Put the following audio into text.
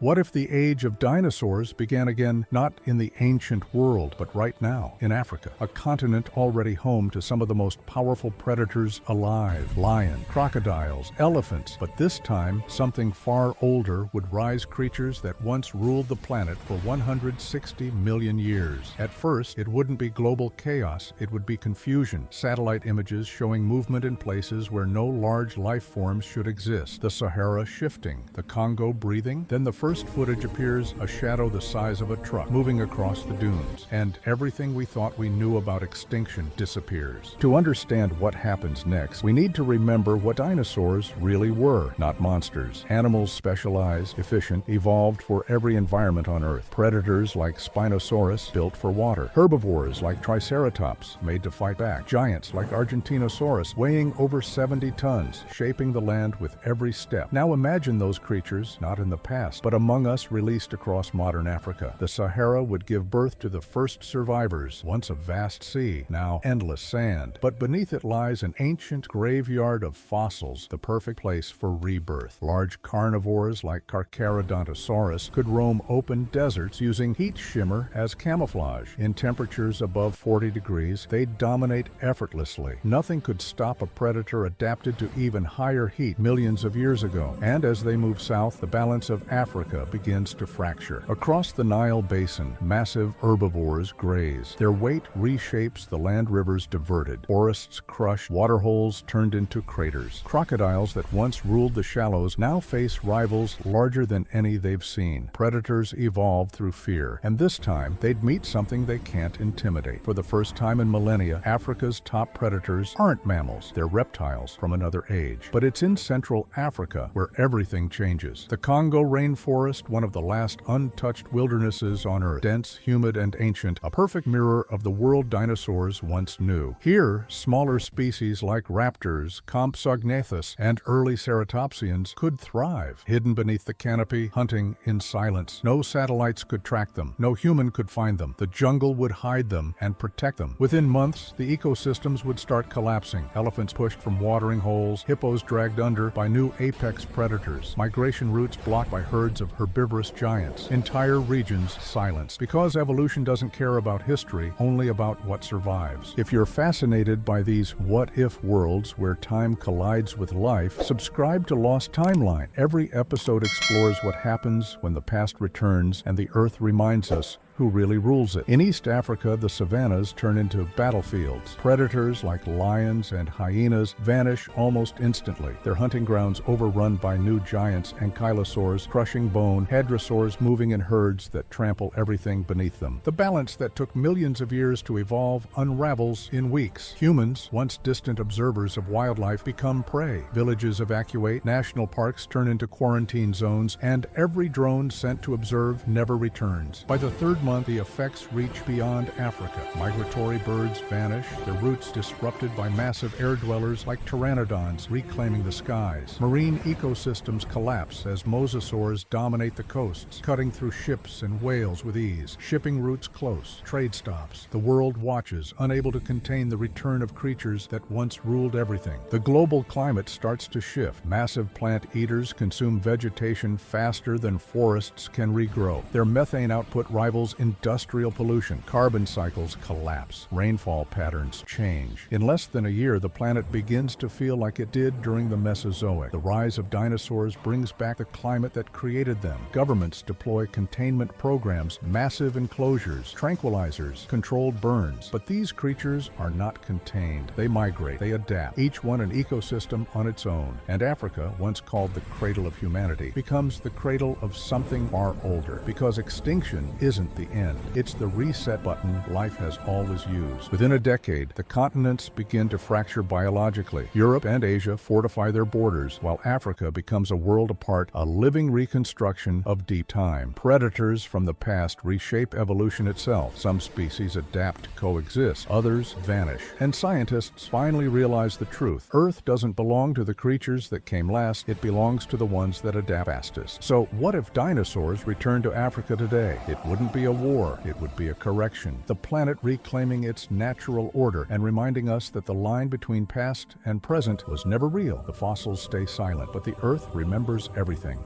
What if the age of dinosaurs began again not in the ancient world, but right now, in Africa, a continent already home to some of the most powerful predators alive? Lion, crocodiles, elephants. But this time, something far older would rise, creatures that once ruled the planet for 160 million years. At first, it wouldn't be global chaos, it would be confusion. Satellite images showing movement in places where no large life forms should exist. The Sahara shifting, the Congo breathing, then the first footage appears a shadow the size of a truck moving across the dunes, and everything we thought we knew about extinction disappears. To understand what happens next, we need to remember what dinosaurs really were. Not monsters. Animals specialized, efficient, evolved for every environment on Earth. Predators like Spinosaurus, built for water. Herbivores like Triceratops, made to fight back. Giants like Argentinosaurus, weighing over 70 tons, shaping the land with every step. Now imagine those creatures, not in the past, but among us, released across modern Africa. The Sahara would give birth to the first survivors, once a vast sea, now endless sand. But beneath it lies an ancient graveyard of fossils, the perfect place for rebirth. Large carnivores like Carcharodontosaurus could roam open deserts using heat shimmer as camouflage. In temperatures above 40 degrees, they'd dominate effortlessly. Nothing could stop a predator adapted to even higher heat millions of years ago. And as they move south, the balance of Africa begins to fracture. Across the Nile basin, massive herbivores graze. Their weight reshapes the land rivers diverted. Forests crushed, waterholes turned into craters. Crocodiles that once ruled the shallows now face rivals larger than any they've seen. Predators evolved through fear, and this time they'd meet something they can't intimidate. For the first time in millennia, Africa's top predators aren't mammals, they're reptiles from another age. But it's in Central Africa where everything changes. The Congo rainforest, one of the last untouched wildernesses on Earth, dense, humid, and ancient, a perfect mirror of the world dinosaurs once knew. Here, smaller species like raptors, Compsognathus, and early ceratopsians could thrive. Hidden beneath the canopy, hunting in silence. No satellites could track them. No human could find them. The jungle would hide them and protect them. Within months, the ecosystems would start collapsing. Elephants pushed from watering holes, hippos dragged under by new apex predators, migration routes blocked by herds of herbivorous giants, entire regions silenced. Because evolution doesn't care about history, only about what survives. If you're fascinated by these what-if worlds where time collides with life, subscribe to Lost Timeline. Every episode explores what happens when the past returns and the Earth reminds us who really rules it. In East Africa, the savannas turn into battlefields. Predators like lions and hyenas vanish almost instantly, their hunting grounds overrun by new giants, ankylosaurs crushing bone, hadrosaurs moving in herds that trample everything beneath them. The balance that took millions of years to evolve unravels in weeks. Humans, once distant observers of wildlife, become prey. Villages evacuate, national parks turn into quarantine zones, and every drone sent to observe never returns. By the third month, the effects reach beyond Africa. Migratory birds vanish, their routes disrupted by massive air dwellers like pteranodons reclaiming the skies. Marine ecosystems collapse as mosasaurs dominate the coasts, cutting through ships and whales with ease. Shipping routes close, trade stops. The world watches, unable to contain the return of creatures that once ruled everything. The global climate starts to shift. Massive plant eaters consume vegetation faster than forests can regrow. Their methane output rivals industrial pollution. Carbon cycles collapse. Rainfall patterns change. In less than a year, the planet begins to feel like it did during the Mesozoic. The rise of dinosaurs brings back the climate that created them. Governments deploy containment programs, massive enclosures, tranquilizers, controlled burns. But these creatures are not contained. They migrate. They adapt. Each one an ecosystem on its own. And Africa, once called the cradle of humanity, becomes the cradle of something far older. Because extinction isn't the end. It's the reset button life has always used. Within a decade, the continents begin to fracture biologically. Europe and Asia fortify their borders, while Africa becomes a world apart, a living reconstruction of deep time. Predators from the past reshape evolution itself. Some species adapt to coexist, others vanish. And scientists finally realize the truth. Earth doesn't belong to the creatures that came last, it belongs to the ones that adapt fastest. So what if dinosaurs returned to Africa today? It wouldn't be a war, it would be a correction. The planet reclaiming its natural order and reminding us that the line between past and present was never real. The fossils stay silent, but the Earth remembers everything.